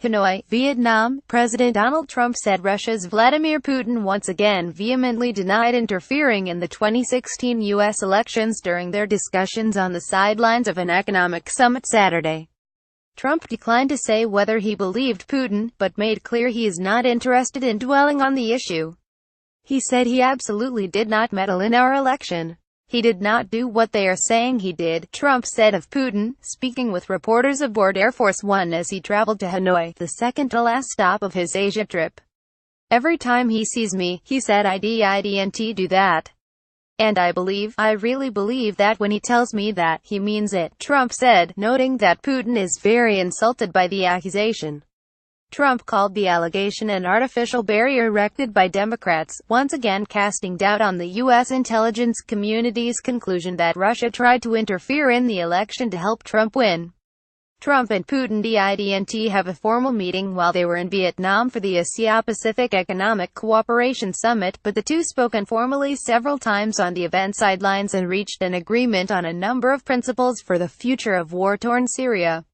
HANOI, Vietnam, President Donald Trump said Russia's Vladimir Putin once again vehemently denied interfering in the 2016 U.S. elections during their discussions on the sidelines of an economic summit Saturday. Trump declined to say whether he believed Putin, but made clear he is not interested in dwelling on the issue. He said he absolutely did not meddle in our election. He did not do what they are saying he did, Trump said of Putin, speaking with reporters aboard Air Force One as he traveled to Hanoi, the second-to-last stop of his Asia trip. "Every time he sees me, he said I didn't do that. And I really believe that when he tells me that, he means it," Trump said, noting that Putin is very insulted by the accusation. Trump called the allegation an artificial barrier erected by Democrats, once again casting doubt on the U.S. intelligence community's conclusion that Russia tried to interfere in the election to help Trump win. Trump and Putin didn't have a formal meeting while they were in Vietnam for the Asia-Pacific Economic Cooperation Summit, but the two spoke informally several times on the event sidelines and reached an agreement on a number of principles for the future of war-torn Syria.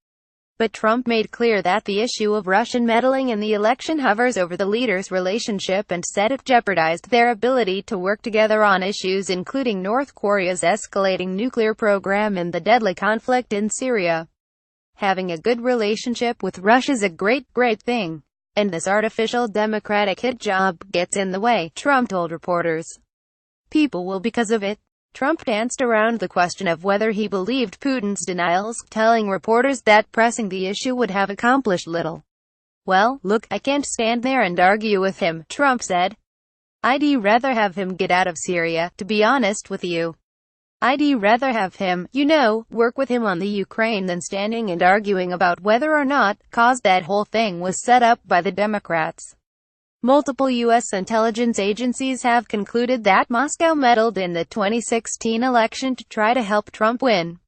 But Trump made clear that the issue of Russian meddling in the election hovers over the leaders' relationship and said it jeopardized their ability to work together on issues including North Korea's escalating nuclear program and the deadly conflict in Syria. "Having a good relationship with Russia's a great thing. And this artificial democratic hit job gets in the way," Trump told reporters. "People will because of it." Trump danced around the question of whether he believed Putin's denials, telling reporters that pressing the issue would have accomplished little. "Well, look, I can't stand there and argue with him," Trump said. "I'd rather have him get out of Syria, to be honest with you. I'd rather have him, work with him on the Ukraine than standing and arguing about whether or not, cause that whole thing was set up by the Democrats." Multiple U.S. intelligence agencies have concluded that Moscow meddled in the 2016 election to try to help Trump win.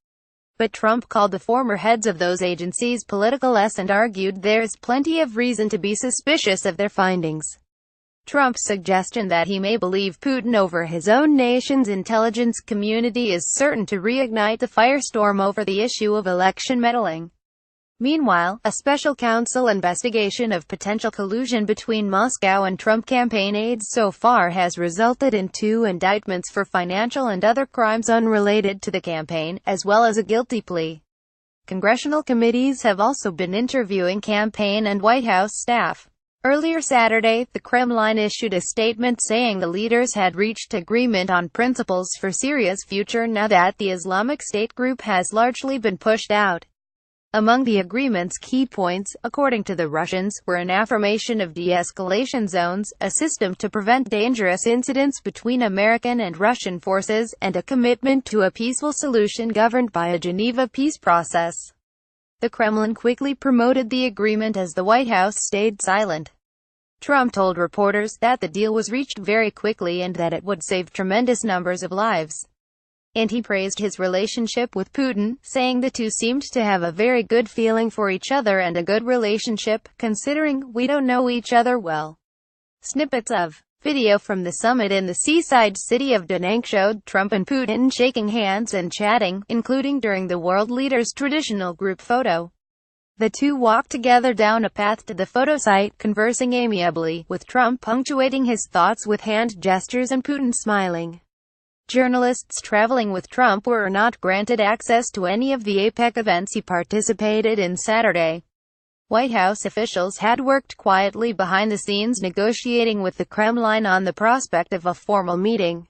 But Trump called the former heads of those agencies politicaless and argued there's plenty of reason to be suspicious of their findings. Trump's suggestion that he may believe Putin over his own nation's intelligence community is certain to reignite the firestorm over the issue of election meddling. Meanwhile, a special counsel investigation of potential collusion between Moscow and Trump campaign aides so far has resulted in 2 indictments for financial and other crimes unrelated to the campaign, as well as a guilty plea. Congressional committees have also been interviewing campaign and White House staff. Earlier Saturday, the Kremlin issued a statement saying the leaders had reached agreement on principles for Syria's future now that the Islamic State group has largely been pushed out. Among the agreement's key points, according to the Russians, were an affirmation of de-escalation zones, a system to prevent dangerous incidents between American and Russian forces, and a commitment to a peaceful solution governed by a Geneva peace process. The Kremlin quickly promoted the agreement as the White House stayed silent. Trump told reporters that the deal was reached very quickly and that it would save tremendous numbers of lives. And he praised his relationship with Putin, saying the two seemed to have a very good feeling for each other and a good relationship, considering we don't know each other well. Snippets of video from the summit in the seaside city of Da Nang showed Trump and Putin shaking hands and chatting, including during the world leaders' traditional group photo. The two walked together down a path to the photo site, conversing amiably, with Trump punctuating his thoughts with hand gestures and Putin smiling. Journalists traveling with Trump were not granted access to any of the APEC events he participated in Saturday. White House officials had worked quietly behind the scenes negotiating with the Kremlin on the prospect of a formal meeting.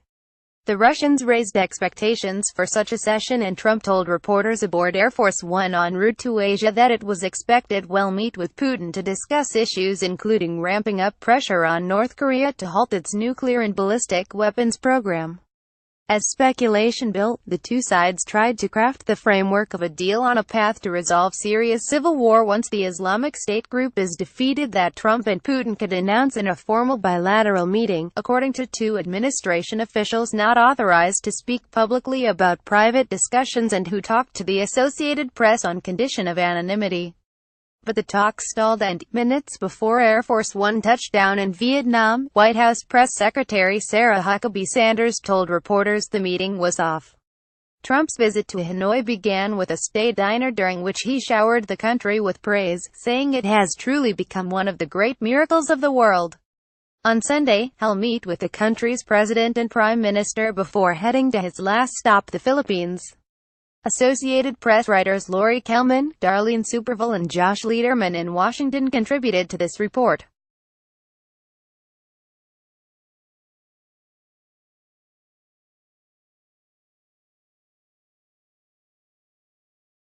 The Russians raised expectations for such a session and Trump told reporters aboard Air Force One en route to Asia that it was expected we'll meet with Putin to discuss issues including ramping up pressure on North Korea to halt its nuclear and ballistic weapons program. As speculation built, the two sides tried to craft the framework of a deal on a path to resolve Syria's civil war once the Islamic State group is defeated that Trump and Putin could announce in a formal bilateral meeting, according to 2 administration officials not authorized to speak publicly about private discussions and who talked to the Associated Press on condition of anonymity. But the talks stalled and, minutes before Air Force One touched down in Vietnam, White House Press Secretary Sarah Huckabee Sanders told reporters the meeting was off. Trump's visit to Hanoi began with a state dinner during which he showered the country with praise, saying it has truly become one of the great miracles of the world. On Sunday, he'll meet with the country's president and prime minister before heading to his last stop, the Philippines. Associated Press writers Lori Kelman, Darlene Superville and Josh Lederman in Washington contributed to this report.